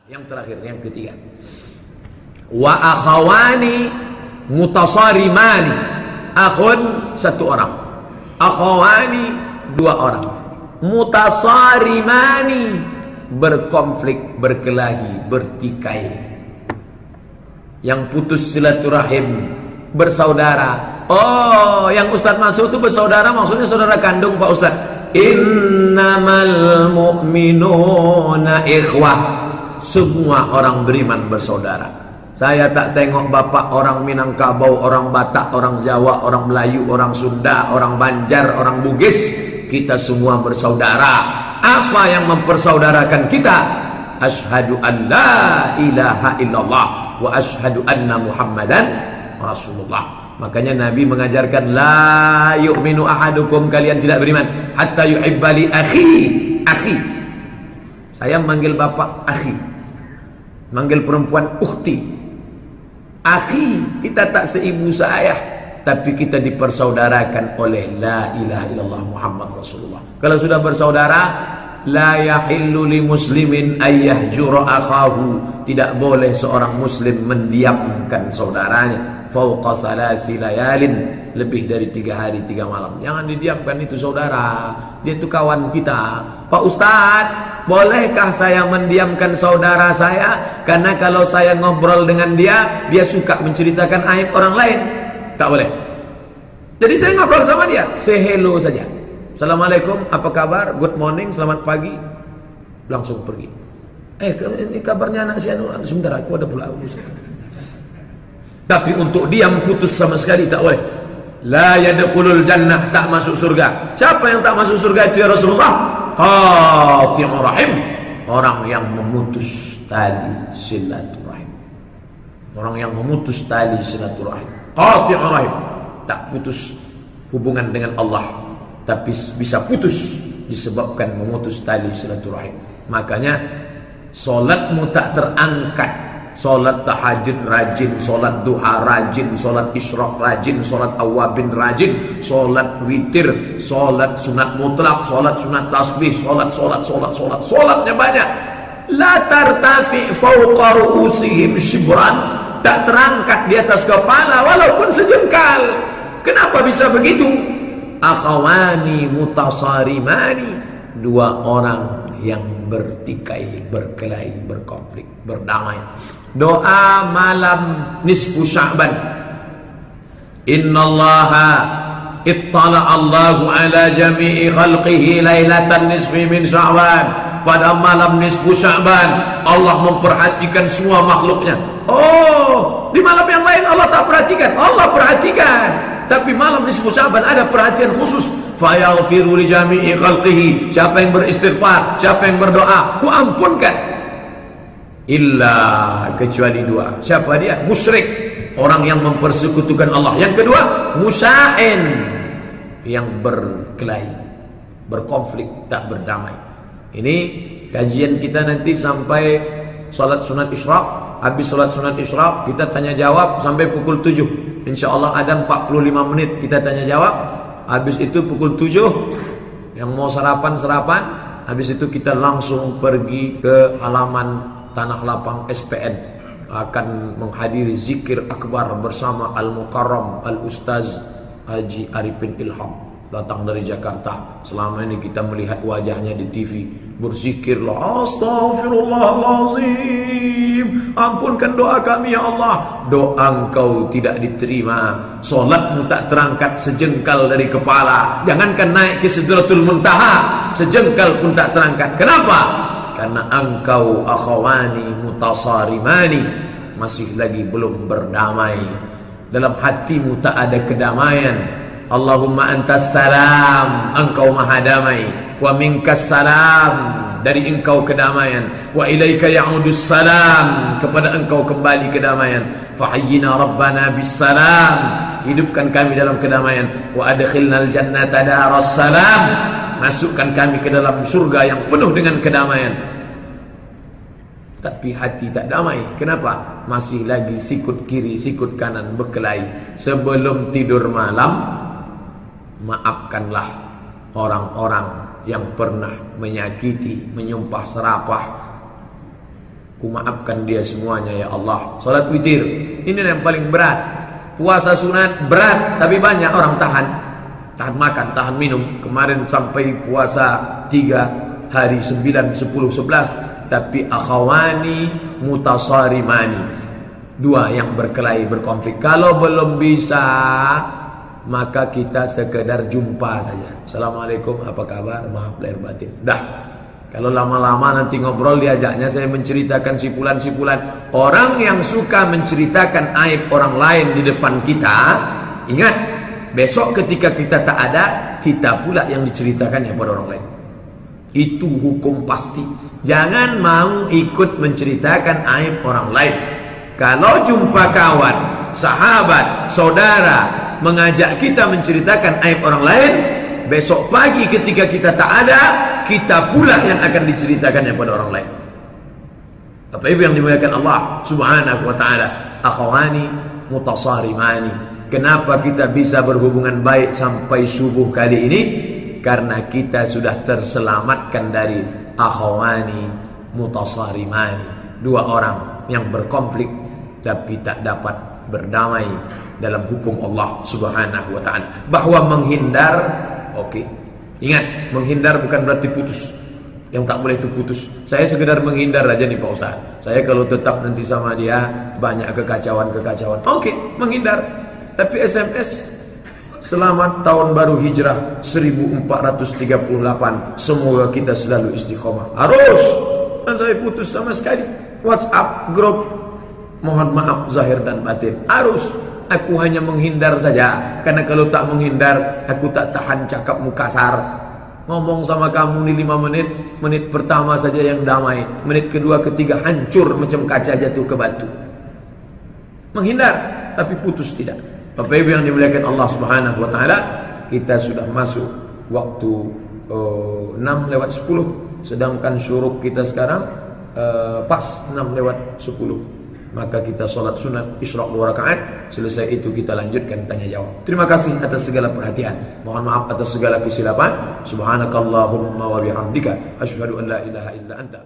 Yang terakhir, yang ketiga. Wa akhawani mutasarimani. Akhun satu orang, akhawani dua orang, mutasarimani berkonflik, berkelahi, bertikai. Yang putus silaturahim, bersaudara. Oh, yang Ustaz masuk itu bersaudara, maksudnya saudara kandung Pak Ustaz. Innamal mu'minuna ikhwah. Semua orang beriman bersaudara. Saya tak tengok bapak orang Minangkabau, orang Batak, orang Jawa, orang Melayu, orang Sunda, orang Banjar, orang Bugis. Kita semua bersaudara. Apa yang mempersaudarakan kita? Asyhadu an la ilaha illallah wa asyhadu anna Muhammadan Rasulullah. Makanya Nabi mengajarkan la yu'minu ahadukum, kalian tidak beriman hatta yuhibba li akhi. Akhi. Saya manggil bapak akhi, manggil perempuan ukhti. Akhi, kita tak seibu seayah, tapi kita dipersaudarakan oleh la ilaha illallah Muhammad Rasulullah. Kalau sudah bersaudara, la yahillu li muslimin ayyahjura akhahu. Tidak boleh seorang muslim mendiamkan saudaranya fauqa thalathi layalin, lebih dari 3 hari 3 malam. Jangan didiamkan, itu saudara, dia itu kawan kita. Pak Ustadz, bolehkah saya mendiamkan saudara saya? Karena kalau saya ngobrol dengan dia, dia suka menceritakan aib orang lain. Tak boleh. Jadi saya ngobrol sama dia, say hello saja. Assalamualaikum, apa kabar? Good morning, selamat pagi. Langsung pergi. Ini kabarnya anak si Anu, sebentar aku ada pula urusan. Tapi untuk diam putus sama sekali tak boleh. La yadkhulul jannah, tak masuk surga. Siapa yang tak masuk surga itu ya Rasulullah? Qati'ur rahim, orang yang memutus tali silaturahim. Orang yang memutus tali silaturahim. Qati'ur rahim, tak putus hubungan dengan Allah, tapi bisa putus disebabkan memutus tali silaturahim. Makanya solatmu tak terangkat. Solat tahajud rajin, solat duha rajin, solat isyraq rajin, solat awabin rajin, solat witir, solat sunat mutlak, solat sunat tasbih, solatnya banyak. La tartafi fawqa ru'usihim shibran, tak terangkat di atas kepala walaupun sejengkal. Kenapa bisa begitu? Akhawani mutasarimani, dua orang yang bertikai, berkelahi, berkonflik, berdamai. Doa malam nisfu Sya'ban. Innallaha ittala Allahu ala jami'i khalqihi lailatan nisfi min Sya'ban. Pada malam nisfu Sya'ban Allah memperhatikan semua makhluknya. Oh, di malam yang lain Allah tak perhatikan? Allah perhatikan. Tapi malam nisfu Sya'ban ada perhatian khusus. Fayaghfiru li jami'i khalqihi. Siapa yang beristighfar, siapa yang berdoa, ku ampunkan. Illa, kecuali dua. Siapa dia? Musyrik, orang yang mempersekutukan Allah. Yang kedua, musya'in, yang berkelahi, berkonflik, tak berdamai. Ini kajian kita nanti sampai salat sunat isyraq. Habis salat sunat isyraq kita tanya jawab sampai pukul 7. InsyaAllah ada 45 menit kita tanya jawab. Habis itu pukul 7 yang mau sarapan. Habis itu kita langsung pergi ke halaman Tanah Lapang SPN, akan menghadiri zikir akbar bersama Al-Mukarram Al-Ustaz Haji Arifin Ilham, datang dari Jakarta. Selama ini kita melihat wajahnya di TV, berzikirlah, astagfirullahalazim, ampunkan doa kami ya Allah. Doa engkau tidak diterima, solatmu tak terangkat sejengkal dari kepala. Jangankan naik ke Sidratul Muntaha, sejengkal pun tak terangkat. Kenapa? Karena engkau akhawani mutasarimani, masih lagi belum berdamai. Dalam hatimu tak ada kedamaian. Allahumma antas salam, engkau maha damai. Wa minkas salam, dari engkau kedamaian. Wa ilaika ya'udus salam, kepada engkau kembali kedamaian. Fahayyina rabbana bis salam, hidupkan kami dalam kedamaian. Wa adkhilnal jannata daras salam, masukkan kami ke dalam surga yang penuh dengan kedamaian. Tapi hati tak damai. Kenapa? Masih lagi sikut kiri, sikut kanan, berkelahi. Sebelum tidur malam, maafkanlah orang-orang yang pernah menyakiti, menyumpah serapah, Kumaafkan dia semuanya ya Allah. Salat witir, ini yang paling berat. Puasa sunat berat, tapi banyak orang tahan makan, tahan minum. Kemarin sampai puasa 3 hari 9, 10, 11. Tapi akhawani mutasarimani, dua yang berkelahi, berkonflik. Kalau belum bisa, maka kita sekedar jumpa saja. Assalamualaikum, apa kabar? Maaf lahir batin. Dah. Kalau lama-lama nanti ngobrol, diajaknya saya menceritakan sipulan-sipulan. Orang yang suka menceritakan aib orang lain di depan kita, ingat, besok ketika kita tak ada, kita pula yang diceritakan pada orang lain. Itu hukum pasti. Jangan mau ikut menceritakan aib orang lain. Kalau jumpa kawan, sahabat, saudara mengajak kita menceritakan aib orang lain, besok pagi ketika kita tak ada, kita pula yang akan diceritakannya pada orang lain. Bapak Ibu yang dimuliakan Allah Subhanahu wa taala, akhwani mutasarimani. Kenapa kita bisa berhubungan baik sampai subuh kali ini? Karena kita sudah terselamatkan dari akhwani mutasarimani, dua orang yang berkonflik tapi tak dapat berdamai dalam hukum Allah Subhanahu wa taala. Bahwa menghindar, oke. Ingat, menghindar bukan berarti putus. Yang tak boleh itu putus. Saya sekedar menghindar aja nih Pak Ustaz. Saya kalau tetap nanti sama dia banyak kekacauan. Oke, menghindar. Tapi SMS, selamat tahun baru hijrah 1438. Semoga kita selalu istiqomah. Harus. Dan saya putus sama sekali. WhatsApp grup, mohon maaf zahir dan batin. Harus. Aku hanya menghindar saja. Karena kalau tak menghindar, aku tak tahan cakapmu kasar. Ngomong sama kamu nih 5 menit, menit pertama saja yang damai, menit kedua ketiga hancur macam kaca jatuh ke batu. Menghindar, tapi putus tidak. Bapak Ibu yang dimuliakan Allah Subhanahu wa taala, kita sudah masuk waktu 6:10, sedangkan syuruk kita sekarang pas 6:10. Maka kita sholat sunat Isra 2 rakaat. Selesai itu kita lanjutkan tanya jawab. Terima kasih atas segala perhatian. Mohon maaf atas segala kesilapan. Subhanakallahumma wa bihamdika asyhadu an la ilaha illa anta